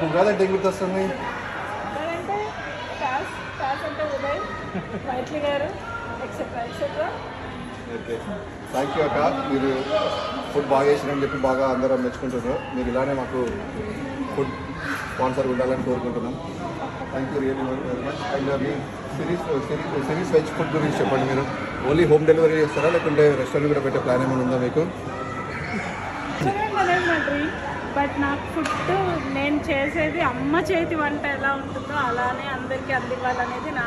ఉగాది అంటే ఏం గుర్తొస్తుంది? ఓకే, థ్యాంక్ యూ అక్క. మీరు ఫుడ్ బాగా చేసిరని చెప్పి బాగా అందరం మెచ్చుకుంటున్నారు. మీరు ఇలానే మాకు ఫుడ్ స్పాన్సర్ ఉండాలని కోరుకుంటున్నాం. Thank you really very much. And me series veg food గురించి చెప్పండి. మీరు ఓన్లీ హోమ్ డెలివరీ చేస్తారా లేకుంటే రెస్టారెంట్ కూడా పెట్టే ప్లాన్ ఏమైనా ఉందా మీకు? బట్ నాకు ఫుడ్ నేను చేసేది అమ్మ చేతి వంట ఎలా ఉంటుందో అలానే అందరికీ అందివ్వాలనేది నా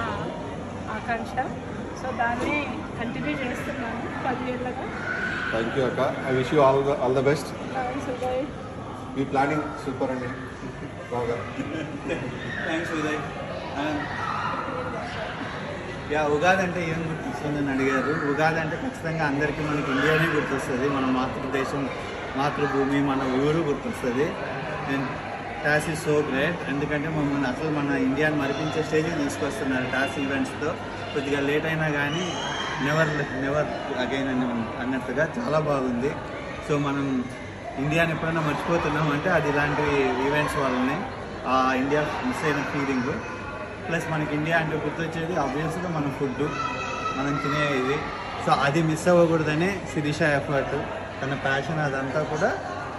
ఆకాంక్ష. సో దాన్ని కంటిన్యూ చేస్తున్నాను 10 ఏళ్ళగా. థ్యాంక్ యూ అక్క. I wish you all the best. Me planning super అండి, బాగా. థ్యాంక్స్ ఉదయ్. ఉగాది అంటే ఏం గుర్తొస్తుందని అడిగారు. ఉగాది అంటే ఖచ్చితంగా అందరికీ మనకి ఇండియానే గుర్తొస్తుంది. మన మాతృదేశం, మాతృభూమి, మన ఊరు గుర్తొస్తుంది. And toss is so great. ఎందుకంటే మమ్మల్ని అసలు మన ఇండియాని మరిపించే స్టేజ్కి తీసుకొస్తున్నారు టాస్ ఈవెంట్స్తో. కొద్దిగా లేట్ అయినా కానీ నెవర్ అగైన్ అన్నట్టుగా చాలా బాగుంది. సో మనం ఇండియాని ఎప్పుడైనా మర్చిపోతున్నాం అంటే అది ఇలాంటి ఈవెంట్స్ వల్లనే ఆ ఇండియా మిస్ అయిన ఫీలింగ్. ప్లస్ మనకి ఇండియా అంటే గుర్తొచ్చేది ఆబ్వియస్గా మన ఫుడ్, మనం తినే ఇది. సో అది మిస్ అవ్వకూడదనే శిరీష ఎఫర్ట్, తన ప్యాషన్ అదంతా కూడా.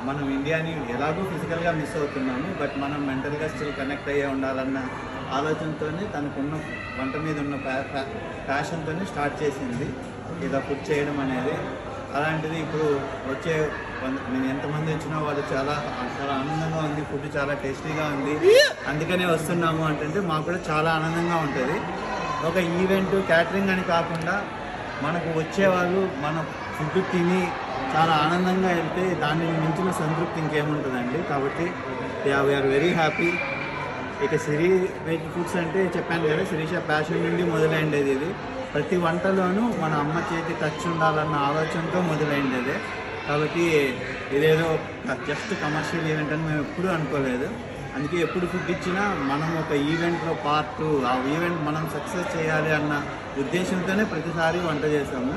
మనం ఇండియాని ఎలాగో ఫిజికల్గా మిస్ అవుతున్నాము, బట్ మనం మెంటల్గా స్టిల్ కనెక్ట్ అయ్యే ఉండాలన్న ఆలోచనతోనే తనకున్న వంట మీద ఉన్న ప్యాషన్తోనే స్టార్ట్ చేసింది ఇలా ఫుడ్ చేయడం అనేది. అలాంటిది ఇప్పుడు వచ్చే నేను ఎంతమంది వచ్చినా వాళ్ళు చాలా చాలా ఆనందంగా ఉంది, ఫుడ్ చాలా టేస్టీగా ఉంది, అందుకనే వస్తున్నాము అంటే మాకు కూడా చాలా ఆనందంగా ఉంటుంది. ఒక ఈవెంట్ క్యాటరింగ్ అని కాకుండా మనకు వచ్చేవాళ్ళు మన ఫుడ్ తిని చాలా ఆనందంగా వెళ్తే దాన్ని మించిన సంతృప్తి ఇంకేముంటుందండి. కాబట్టి వీఆర్ వెరీ హ్యాపీ. ఇక వెజ్ ఫుడ్స్ అంటే చెప్పాను కదా, శిరీష ప్యాషన్ నుండి మొదలైండేది ఇది. ప్రతి వంటలోనూ మన అమ్మ చేతి టచ్ ఉండాలన్న ఆలోచనతో మొదలైండేదే. కాబట్టి ఇదేదో జస్ట్ కమర్షియల్ ఈవెంట్ అని మేము ఎప్పుడూ అనుకోలేదు. అందుకే ఎప్పుడు ఫుడ్ ఇచ్చినా మనం ఒక ఈవెంట్లో పార్ట్, ఆ ఈవెంట్ మనం సక్సెస్ చేయాలి అన్న ఉద్దేశంతోనే ప్రతిసారి వంట చేస్తున్నాము.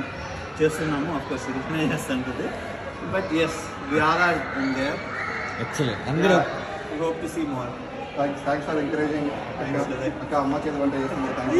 అఫ్కోర్స్ శిరీషనే చేస్తుంటుంది. But yes, we all are in there. Excellent. అందరూ we hope to see more. Thanks for encouraging అక్క. అమ్మ చేతి వంట చేస్తుంది. దాన్ని